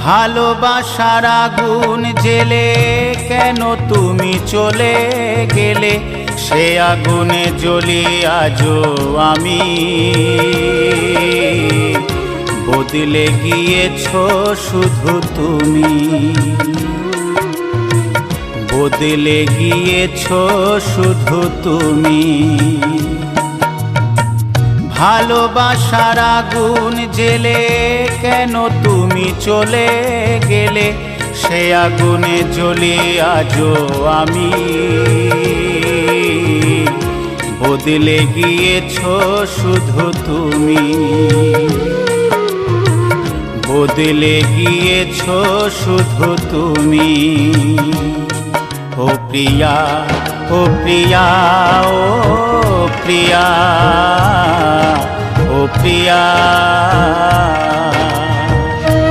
ভালোবাসার আগুন জেলে কেন তুমি চলে গেলে, সে আগুনে জ্বলি আজও আমি। বদলে গিয়েছো শুধু তুমি, বদলে গিয়েছো শুধু তুমি। ভালোবাসার আগুন জেলে কেন তুমি চলে গেলে, সে আগুনে জ্বলি আজও আমি। বদলে গিয়েছো শুধু তুমি, বদলে গিয়েছো শুধু তুমি। ও প্রিয়া, ও প্রিয়া, ও প্রিয়া, ও প্রিয়া।